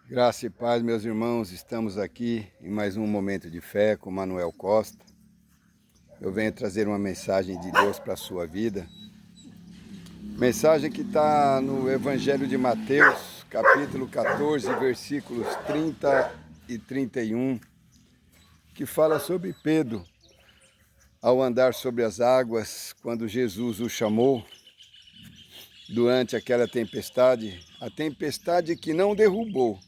Graça e paz, meus irmãos, estamos aqui em mais um momento de fé com Manuel Costa. Eu venho trazer uma mensagem de Deus para a sua vida. Mensagem que está no Evangelho de Mateus, capítulo 14, versículos 30 e 31, que fala sobre Pedro ao andar sobre as águas, quando Jesus o chamou durante aquela tempestade, a tempestade que não derrubou,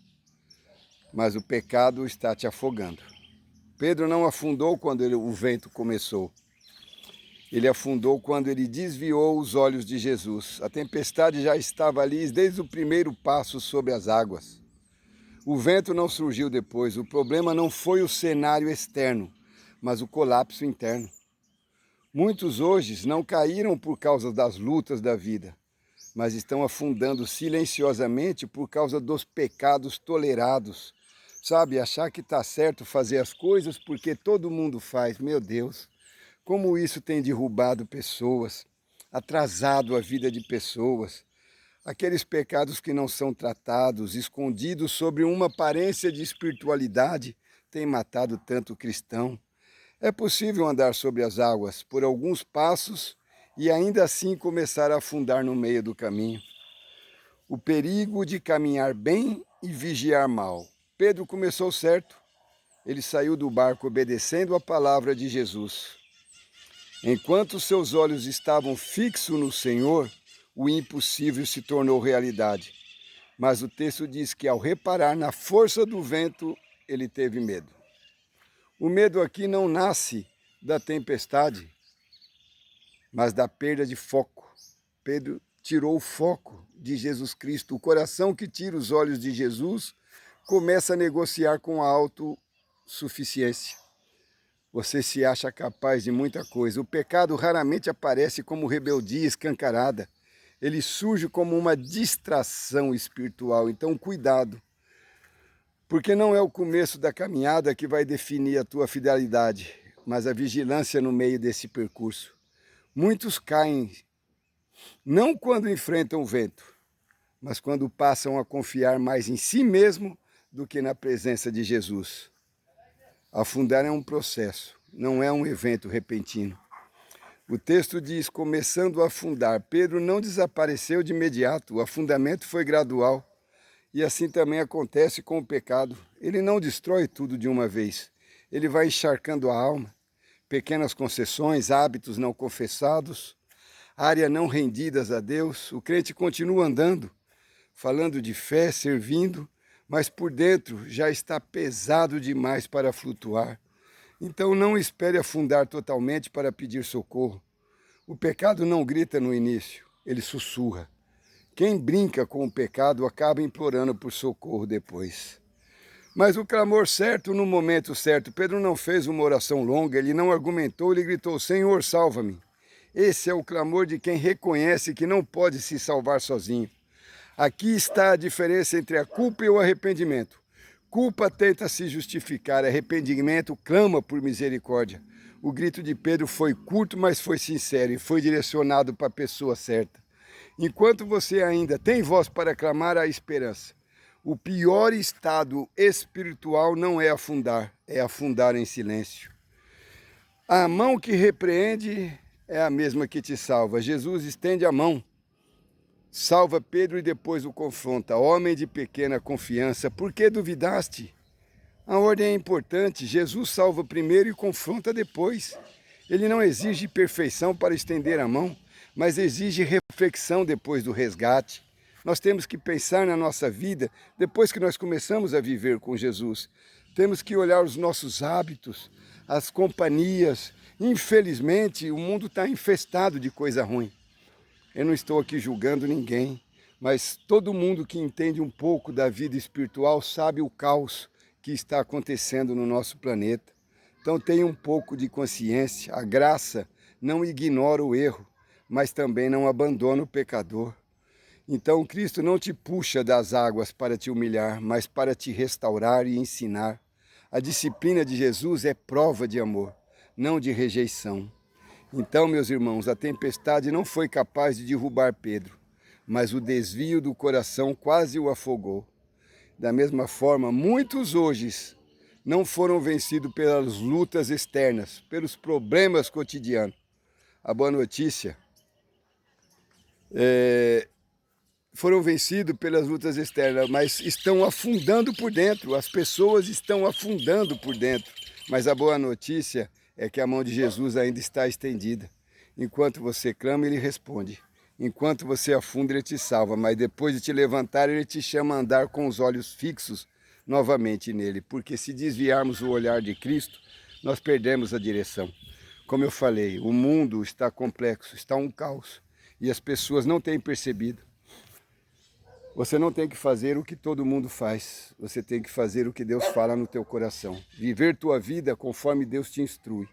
mas o pecado está te afogando. Pedro não afundou quando o vento começou. Ele afundou quando ele desviou os olhos de Jesus. A tempestade já estava ali desde o primeiro passo sobre as águas. O vento não surgiu depois. O problema não foi o cenário externo, mas o colapso interno. Muitos hoje não caíram por causa das lutas da vida, mas estão afundando silenciosamente por causa dos pecados tolerados. Sabe, achar que está certo fazer as coisas porque todo mundo faz. Meu Deus, como isso tem derrubado pessoas, atrasado a vida de pessoas. Aqueles pecados que não são tratados, escondidos sobre uma aparência de espiritualidade, têm matado tanto o cristão. É possível andar sobre as águas por alguns passos e ainda assim começar a afundar no meio do caminho. O perigo de caminhar bem e vigiar mal. Pedro começou certo. Ele saiu do barco obedecendo a palavra de Jesus. Enquanto seus olhos estavam fixos no Senhor, o impossível se tornou realidade. Mas o texto diz que ao reparar na força do vento, ele teve medo. O medo aqui não nasce da tempestade, mas da perda de foco. Pedro tirou o foco de Jesus Cristo. O coração que tira os olhos de Jesus começa a negociar com a autossuficiência. Você se acha capaz de muita coisa. O pecado raramente aparece como rebeldia escancarada. Ele surge como uma distração espiritual. Então, cuidado. Porque não é o começo da caminhada que vai definir a tua fidelidade, mas a vigilância no meio desse percurso. Muitos caem não quando enfrentam o vento, mas quando passam a confiar mais em si mesmo do que na presença de Jesus. Afundar é um processo, não é um evento repentino. O texto diz, começando a afundar, Pedro não desapareceu de imediato, o afundamento foi gradual. E assim também acontece com o pecado. Ele não destrói tudo de uma vez. Ele vai encharcando a alma. Pequenas concessões, hábitos não confessados, áreas não rendidas a Deus. O crente continua andando, falando de fé, servindo, mas por dentro já está pesado demais para flutuar. Então não espere afundar totalmente para pedir socorro. O pecado não grita no início, ele sussurra. Quem brinca com o pecado acaba implorando por socorro depois. Mas o clamor certo no momento certo. Pedro não fez uma oração longa, ele não argumentou, ele gritou, Senhor, salva-me. Esse é o clamor de quem reconhece que não pode se salvar sozinho. Aqui está a diferença entre a culpa e o arrependimento. Culpa tenta se justificar, arrependimento clama por misericórdia. O grito de Pedro foi curto, mas foi sincero e foi direcionado para a pessoa certa. Enquanto você ainda tem voz para clamar a esperança, o pior estado espiritual não é afundar em silêncio. A mão que repreende é a mesma que te salva. Jesus estende a mão, salva Pedro e depois o confronta. Homem de pequena confiança, por que duvidaste? A ordem é importante, Jesus salva primeiro e confronta depois. Ele não exige perfeição para estender a mão, mas exige reflexão depois do resgate. Nós temos que pensar na nossa vida depois que nós começamos a viver com Jesus. Temos que olhar os nossos hábitos, as companhias. Infelizmente, o mundo está infestado de coisa ruim. Eu não estou aqui julgando ninguém, mas todo mundo que entende um pouco da vida espiritual sabe o caos que está acontecendo no nosso planeta. Então tenha um pouco de consciência. A graça não ignora o erro, mas também não abandona o pecador. Então Cristo não te puxa das águas para te humilhar, mas para te restaurar e ensinar. A disciplina de Jesus é prova de amor, não de rejeição. Então, meus irmãos, a tempestade não foi capaz de derrubar Pedro, mas o desvio do coração quase o afogou. Da mesma forma, muitos hoje não foram vencidos pelas lutas externas, pelos problemas cotidianos. A boa notícia foram vencidos pelas lutas externas, mas estão afundando por dentro, as pessoas estão afundando por dentro. Mas a boa notícia é que a mão de Jesus ainda está estendida. Enquanto você clama, Ele responde. Enquanto você afunda, Ele te salva, mas depois de te levantar, Ele te chama a andar com os olhos fixos novamente nele, porque se desviarmos o olhar de Cristo, nós perdemos a direção. Como eu falei, o mundo está complexo, está um caos, e as pessoas não têm percebido. Você não tem que fazer o que todo mundo faz, você tem que fazer o que Deus fala no teu coração. Viver tua vida conforme Deus te instrui,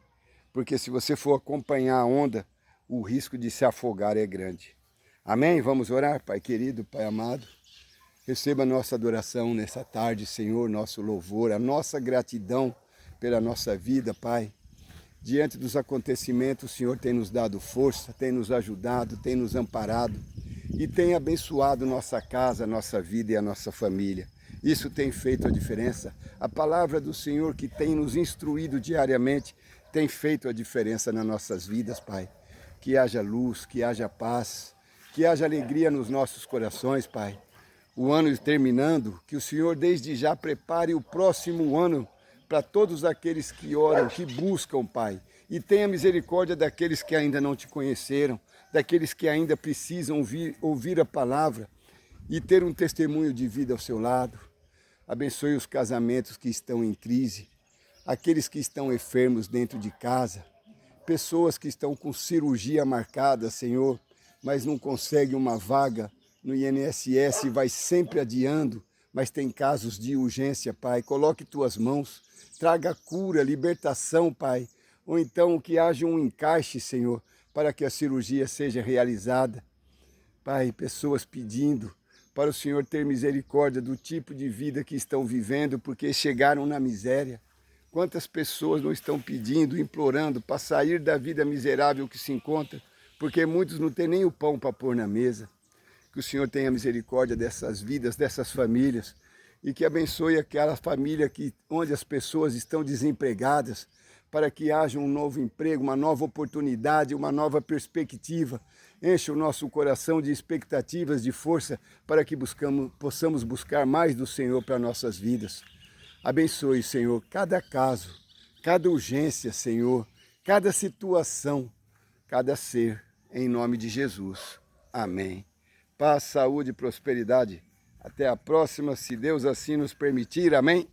porque se você for acompanhar a onda, o risco de se afogar é grande. Amém? Vamos orar, Pai querido, Pai amado. Receba a nossa adoração nessa tarde, Senhor, nosso louvor, a nossa gratidão pela nossa vida, Pai. Diante dos acontecimentos, o Senhor tem nos dado força, tem nos ajudado, tem nos amparado e tem abençoado nossa casa, nossa vida e a nossa família. Isso tem feito a diferença. A palavra do Senhor que tem nos instruído diariamente tem feito a diferença nas nossas vidas, Pai. Que haja luz, que haja paz, que haja alegria nos nossos corações, Pai. O ano terminando, que o Senhor desde já prepare o próximo ano para todos aqueles que oram, que buscam, Pai. E tenha misericórdia daqueles que ainda não te conheceram, daqueles que ainda precisam ouvir a palavra e ter um testemunho de vida ao seu lado. Abençoe os casamentos que estão em crise, aqueles que estão enfermos dentro de casa, pessoas que estão com cirurgia marcada, Senhor, mas não conseguem uma vaga no INSS e vai sempre adiando, mas tem casos de urgência, Pai. Coloque tuas mãos, traga cura, libertação, Pai. Ou então que haja um encaixe, Senhor, para que a cirurgia seja realizada. Pai, pessoas pedindo para o Senhor ter misericórdia do tipo de vida que estão vivendo, porque chegaram na miséria. Quantas pessoas não estão pedindo, implorando para sair da vida miserável que se encontra, porque muitos não têm nem o pão para pôr na mesa. Que o Senhor tenha misericórdia dessas vidas, dessas famílias, e que abençoe aquela família onde as pessoas estão desempregadas, para que haja um novo emprego, uma nova oportunidade, uma nova perspectiva. Enche o nosso coração de expectativas, de força, para que possamos buscar mais do Senhor para nossas vidas. Abençoe, Senhor, cada caso, cada urgência, Senhor, cada situação, cada ser, em nome de Jesus. Amém. Paz, saúde e prosperidade. Até a próxima, se Deus assim nos permitir. Amém.